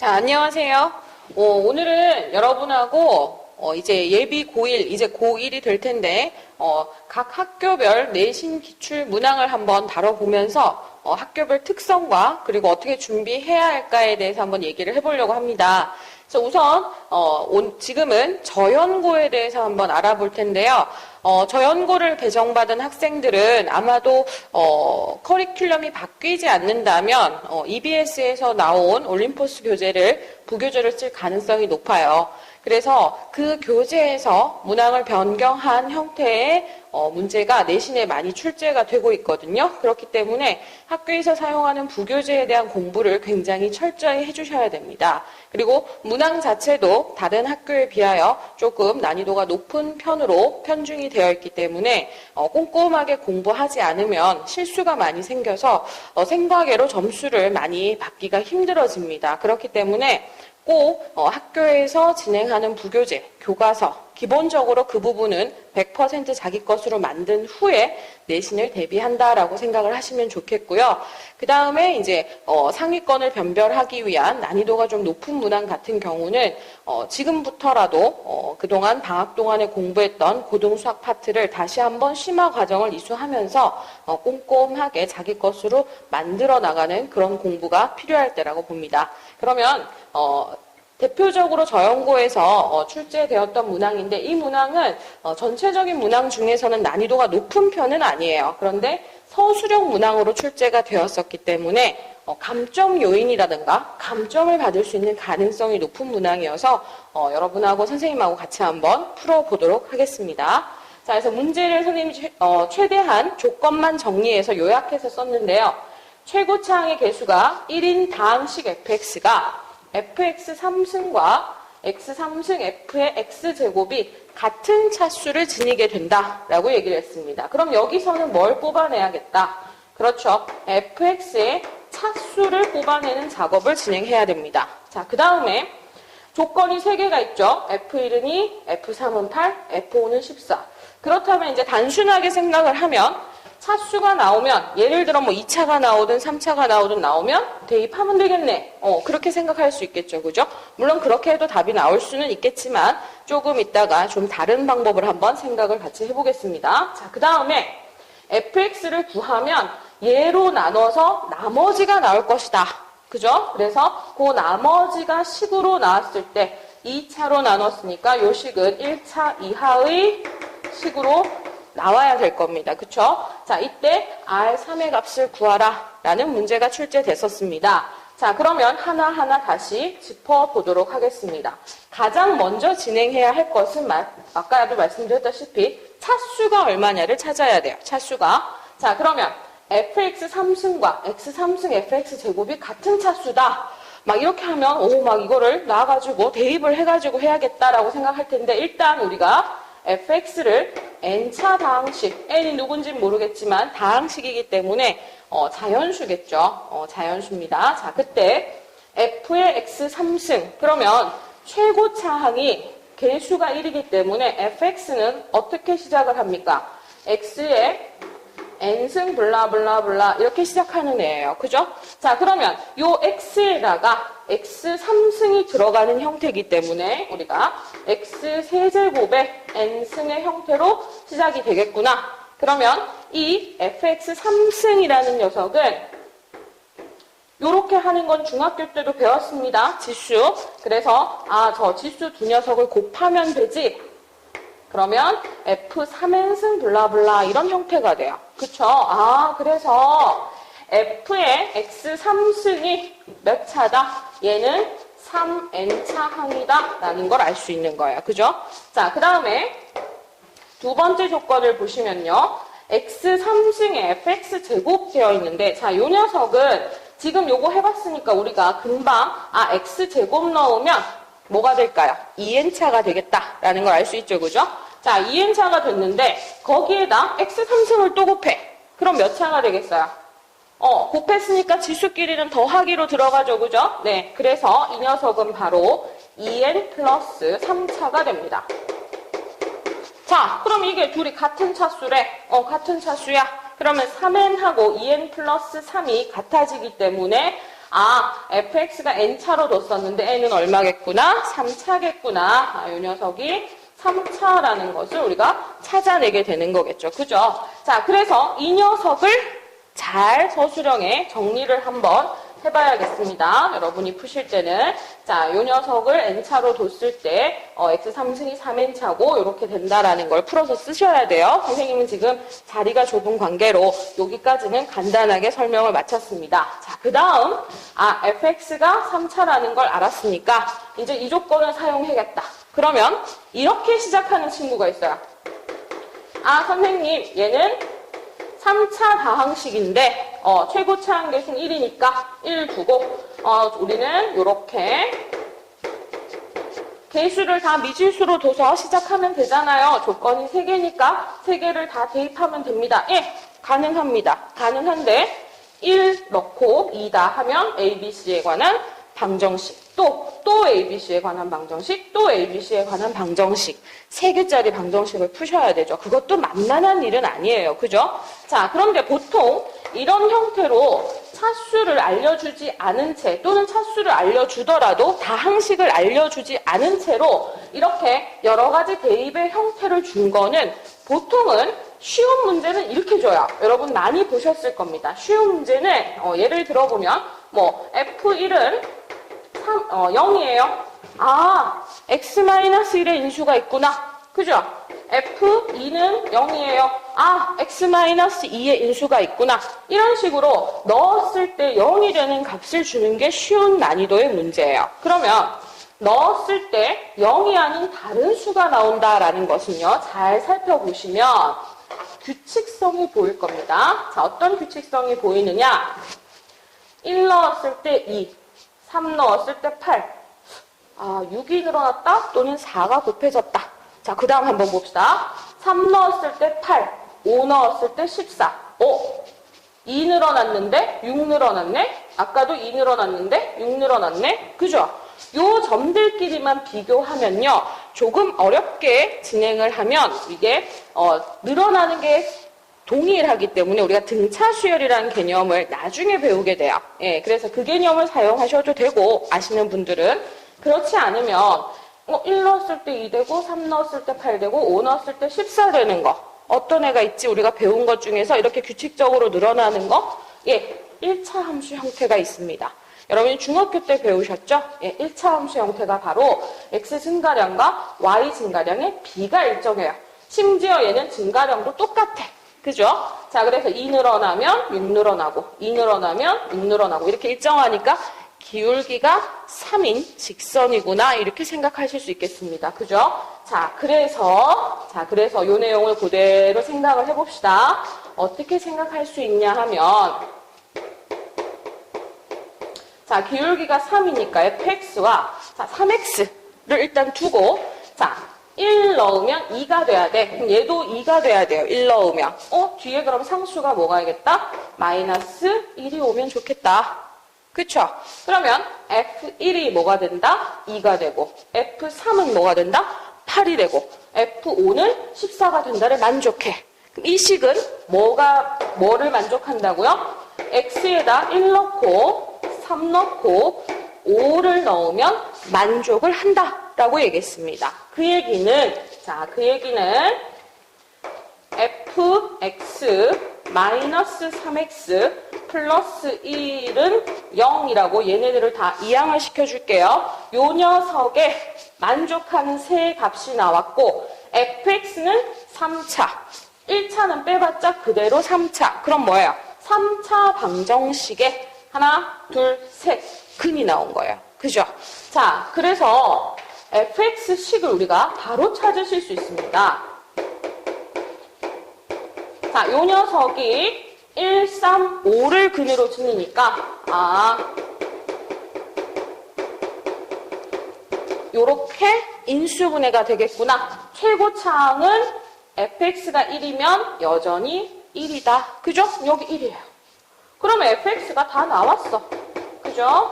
자, 안녕하세요. 오늘은 여러분하고 이제 예비 고1, 이제 고1이 될 텐데 각 학교별 내신 기출 문항을 한번 다뤄보면서 학교별 특성과 그리고 어떻게 준비해야 할까에 대해서 한번 얘기를 해보려고 합니다. 그래서 우선 지금은 저연고에 대해서 한번 알아볼 텐데요. 저연고를 배정받은 학생들은 아마도 커리큘럼이 바뀌지 않는다면 EBS에서 나온 올림포스 교재를 부교재를 쓸 가능성이 높아요. 그래서 그 교재에서 문항을 변경한 형태의 문제가 내신에 많이 출제가 되고 있거든요. 그렇기 때문에 학교에서 사용하는 부교재에 대한 공부를 굉장히 철저히 해주셔야 됩니다. 그리고 문항 자체도 다른 학교에 비하여 조금 난이도가 높은 편으로 편중이 되어 있기 때문에 꼼꼼하게 공부하지 않으면 실수가 많이 생겨서 생과계로 점수를 많이 받기가 힘들어집니다. 그렇기 때문에 꼭 학교에서 진행하는 부교재, 교과서, 기본적으로 그 부분은 100% 자기 것으로 만든 후에 내신을 대비한다라고 생각을 하시면 좋겠고요. 그 다음에 이제 상위권을 변별하기 위한 난이도가 좀 높은 문항 같은 경우는 지금부터라도 그동안 방학 동안에 공부했던 고등수학 파트를 다시 한번 심화 과정을 이수하면서 꼼꼼하게 자기 것으로 만들어 나가는 그런 공부가 필요할 때라고 봅니다. 그러면 대표적으로 저연고에서 출제되었던 문항인데 이 문항은 전체적인 문항 중에서는 난이도가 높은 편은 아니에요. 그런데 서술형 문항으로 출제가 되었었기 때문에 감점 요인이라든가 감점을 받을 수 있는 가능성이 높은 문항이어서 여러분하고 선생님하고 같이 한번 풀어보도록 하겠습니다. 자, 그래서 문제를 선생님이 최대한 조건만 정리해서 요약해서 썼는데요. 최고차항의 개수가 1인 다항식 fx가 fx 3승과 x 3승 f의 x제곱이 같은 차수를 지니게 된다라고 얘기를 했습니다. 그럼 여기서는 뭘 뽑아내야겠다? 그렇죠. fx의 차수를 뽑아내는 작업을 진행해야 됩니다. 자, 그 다음에 조건이 3개가 있죠. f1은 2, f3은 8, f5는 14. 그렇다면 이제 단순하게 생각을 하면 차수가 나오면 예를 들어 뭐 2차가 나오든 3차가 나오든 나오면 대입하면 되겠네. 그렇게 생각할 수 있겠죠. 그죠? 물론 그렇게 해도 답이 나올 수는 있겠지만 조금 있다가 좀 다른 방법을 한번 생각을 같이 해보겠습니다. 자, 그 다음에 fx를 구하면 얘로 나눠서 나머지가 나올 것이다. 그죠? 그래서 그 나머지가 식으로 나왔을 때 2차로 나눴으니까 요 식은 1차 이하의 식으로 나와야 될 겁니다. 그쵸? 자, 이때 R3의 값을 구하라 라는 문제가 출제됐었습니다. 자, 그러면 하나하나 다시 짚어보도록 하겠습니다. 가장 먼저 진행해야 할 것은 아까도 말씀드렸다시피 차수가 얼마냐를 찾아야 돼요. 차수가. 자, 그러면 fx 3승과 x 3승 fx 제곱이 같은 차수다. 막 이렇게 하면 막 이거를 나와가지고 대입을 해가지고 해야겠다라고 생각할 텐데 일단 우리가 fx를 n차 다항식, n이 누군지 모르겠지만 다항식이기 때문에 자연수겠죠. 자연수입니다. 자, 그때 f의 x 3승 그러면 최고차항이 개수가 1이기 때문에 fx는 어떻게 시작을 합니까? x의 n승 블라블라블라 이렇게 시작하는 애예요. 그죠? 자, 그러면 요 x에다가 x 3승이 들어가는 형태이기 때문에 우리가 x 세제곱의 n승의 형태로 시작이 되겠구나. 그러면 이 fx 3승이라는 녀석은 요렇게 하는 건 중학교 때도 배웠습니다. 지수. 그래서 저 지수 두 녀석을 곱하면 되지. 그러면 f3n승 블라블라 이런 형태가 돼요. 그쵸? 그래서 f의 x3승이 몇 차다? 얘는 3n차항이다 라는 걸 알 수 있는 거예요. 그죠? 자, 그 다음에 두 번째 조건을 보시면요. x3승에 fx제곱 되어 있는데 자, 요 녀석은 지금 요거 해봤으니까 우리가 금방 x제곱 넣으면 뭐가 될까요? 2n차가 되겠다라는 걸 알 수 있죠. 그죠? 자, 2n차가 됐는데 거기에다 x3승을 또 곱해. 그럼 몇 차가 되겠어요? 곱했으니까 지수끼리는 더하기로 들어가죠. 그죠? 네, 그래서 이 녀석은 바로 2n 플러스 3차가 됩니다. 자, 그럼 이게 둘이 같은 차수래. 같은 차수야. 그러면 3n하고 2n 플러스 3이 같아지기 때문에 아, fx가 n차로 뒀었는데 n은 얼마겠구나? 3차겠구나. 아, 이 녀석이 3차라는 것을 우리가 찾아내게 되는 거겠죠. 그죠? 자, 그래서 이 녀석을 잘 서술형에 정리를 한번 해봐야겠습니다. 여러분이 푸실 때는. 자, 이 녀석을 n차로 뒀을 때, x 3승이 3n차고, 이렇게 된다라는 걸 풀어서 쓰셔야 돼요. 선생님은 지금 자리가 좁은 관계로 여기까지는 간단하게 설명을 마쳤습니다. 자, 그 다음, fx가 3차라는 걸 알았으니까, 이제 이 조건을 사용해야겠다. 그러면, 이렇게 시작하는 친구가 있어요. 선생님, 얘는 3차 다항식인데 최고차 한계수는 1이니까 1 두고 우리는 이렇게 개수를 다 미지수로 둬서 시작하면 되잖아요. 조건이 3개니까 3개를 다 대입하면 됩니다. 예, 가능합니다. 가능한데 1 넣고 2다 하면 ABC에 관한 방정식, 또 ABC에 관한 방정식, 또 ABC에 관한 방정식, 3개짜리 방정식을 푸셔야 되죠. 그것도 만만한 일은 아니에요. 그죠? 자, 그런데 보통 이런 형태로 차수를 알려주지 않은 채, 또는 차수를 알려주더라도 다항식을 알려주지 않은 채로 이렇게 여러 가지 대입의 형태를 준 거는 보통은 쉬운 문제는 이렇게 줘요. 여러분 많이 보셨을 겁니다. 쉬운 문제는 예를 들어보면 F1은 0이에요. x-1의 인수가 있구나. 그죠? F2는 0이에요. x-2의 인수가 있구나. 이런 식으로 넣었을 때 0이 되는 값을 주는 게 쉬운 난이도의 문제예요. 그러면 넣었을 때 0이 아닌 다른 수가 나온다라는 것은요. 잘 살펴보시면 규칙성이 보일 겁니다. 자, 어떤 규칙성이 보이느냐? 1 넣었을 때 2, 3 넣었을 때 8. 6이 늘어났다 또는 4가 곱해졌다. 자, 그 다음 한번 봅시다. 3 넣었을 때 8, 5 넣었을 때 14. 2 늘어났는데 6 늘어났네? 아까도 2 늘어났는데 6 늘어났네? 그죠? 요 점들끼리만 비교하면요. 조금 어렵게 진행을 하면 이게 늘어나는 게 동일하기 때문에 우리가 등차 수열이라는 개념을 나중에 배우게 돼요. 예, 그래서 그 개념을 사용하셔도 되고 아시는 분들은 그렇지 않으면 1 넣었을 때 2 되고 3 넣었을 때 8 되고 5 넣었을 때 14 되는 거 어떤 애가 있지? 우리가 배운 것 중에서 이렇게 규칙적으로 늘어나는 거 1차 함수 형태가 있습니다. 여러분이 중학교 때 배우셨죠? 1차 함수 형태가 바로 x 증가량과 y 증가량의 비가 일정해요. 심지어 얘는 증가량도 똑같아. 그죠? 자, 그래서 2 늘어나면 6 늘어나고 2 늘어나면 6 늘어나고 이렇게 일정하니까 기울기가 3인 직선이구나 이렇게 생각하실 수 있겠습니다. 그죠? 자, 그래서 요 내용을 그대로 생각을 해봅시다. 어떻게 생각할 수 있냐 하면 자, 기울기가 3이니까 fx와 3x를 일단 두고 1 넣으면 2가 돼야 돼. 그럼 얘도 2가 돼야 돼요. 1 넣으면. 뒤에 그럼 상수가 뭐가 되겠다? 마이너스 1이 오면 좋겠다. 그쵸? 그러면 F1이 뭐가 된다? 2가 되고 F3은 뭐가 된다? 8이 되고 F5는 14가 된다를 만족해. 그럼 이 식은 뭐를 만족한다고요? X에다 1 넣고 3 넣고 5를 넣으면 만족을 한다라고 얘기했습니다. 그 얘기는 fx 마이너스 3x 플러스 1은 0이라고 얘네들을 다 이항을 시켜줄게요. 요 녀석에 만족하는 세 값이 나왔고 fx는 3차, 1차는 빼봤자 그대로 3차. 그럼 뭐예요? 3차 방정식에 하나, 둘, 셋 근이 나온 거예요. 그죠? 자, 그래서 fx식을 우리가 바로 찾으실 수 있습니다. 자, 요 녀석이 1, 3, 5를 근으로 지니니까 요렇게 인수분해가 되겠구나. 최고차항은 fx가 1이면 여전히 1이다. 그죠? 여기 1이에요. 그러면 fx가 다 나왔어. 그죠?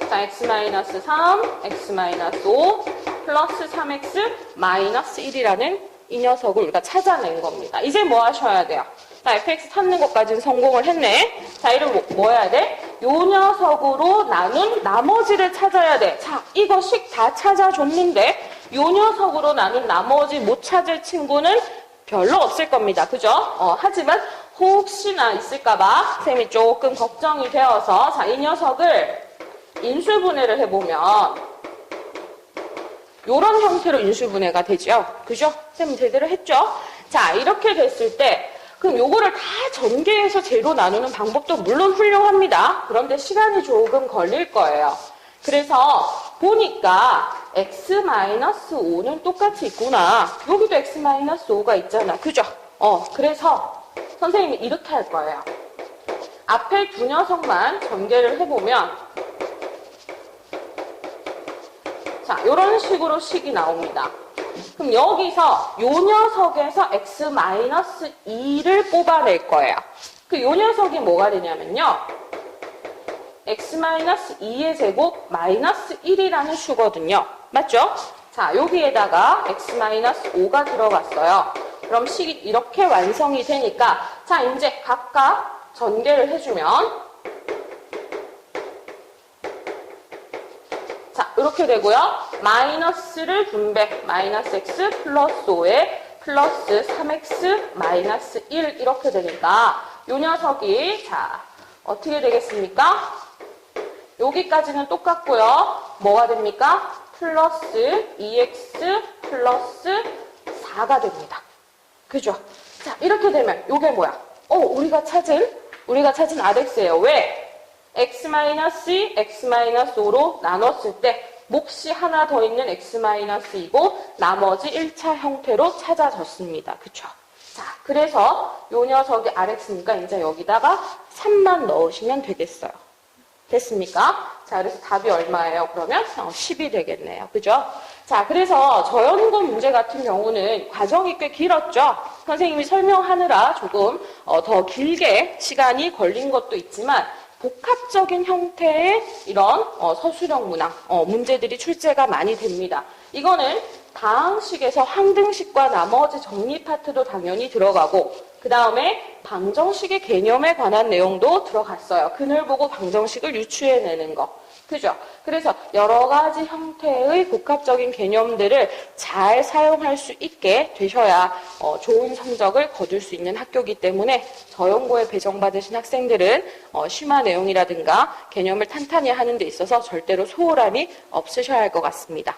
자, x-3, x-5 플러스 3x 마이너스 1이라는 이 녀석을 우리가 찾아낸 겁니다. 이제 뭐 하셔야 돼요? 자, fx 찾는 것까지는 성공을 했네. 자, 이를 뭐 해야 돼? 요 녀석으로 나눈 나머지를 찾아야 돼. 자, 이거씩 다 찾아줬는데 요 녀석으로 나눈 나머지 못 찾을 친구는 별로 없을 겁니다. 그죠? 하지만 혹시나 있을까봐 쌤이 조금 걱정이 되어서 자, 이 녀석을 인수분해를 해보면 요런 형태로 인수분해가 되죠. 그죠? 쌤 제대로 했죠? 자, 이렇게 됐을 때 그럼 요거를 다 전개해서 제로 나누는 방법도 물론 훌륭합니다. 그런데 시간이 조금 걸릴 거예요. 그래서 보니까 x-5는 똑같이 있구나. 여기도 x-5가 있잖아. 그죠? 그래서 선생님이 이렇게 할 거예요. 앞에 두 녀석만 전개를 해보면 자, 이런 식으로 식이 나옵니다. 그럼 여기서 요 녀석에서 x-2를 뽑아낼 거예요. 요 녀석이 뭐가 되냐면요. x-2의 제곱 마이너스 1이라는 수거든요. 맞죠? 자, 여기에다가 x-5가 들어갔어요. 그럼 식이 이렇게 완성이 되니까 자, 이제 각각 전개를 해주면 자, 이렇게 되고요. 마이너스를 분배, 마이너스 x 플러스 5에 플러스 3x 마이너스 1 이렇게 되니까 요 녀석이 자, 어떻게 되겠습니까? 여기까지는 똑같고요. 뭐가 됩니까? 플러스 2x 플러스 4가 됩니다. 그죠? 자, 이렇게 되면 요게 뭐야? 우리가 찾은 rx예요. 왜? x-2, x-5로 나눴을 때 몫이 하나 더 있는 x-2이고 나머지 1차 형태로 찾아졌습니다. 그쵸? 자, 그래서 요 녀석이 rx니까 이제 여기다가 3만 넣으시면 되겠어요. 됐습니까? 자, 그래서 답이 얼마예요? 그러면 10이 되겠네요. 그죠? 자, 그래서 저연금 문제 같은 경우는 과정이 꽤 길었죠? 선생님이 설명하느라 조금 더 길게 시간이 걸린 것도 있지만 복합적인 형태의 이런 서술형 문항 문제들이 출제가 많이 됩니다. 이거는 다항식에서 항등식과 나머지 정리 파트도 당연히 들어가고 그 다음에 방정식의 개념에 관한 내용도 들어갔어요. 그늘 보고 방정식을 유추해내는 거. 그죠? 그래서 여러 가지 형태의 복합적인 개념들을 잘 사용할 수 있게 되셔야 좋은 성적을 거둘 수 있는 학교이기 때문에 저연고에 배정받으신 학생들은 심화 내용이라든가 개념을 탄탄히 하는 데 있어서 절대로 소홀함이 없으셔야 할 것 같습니다.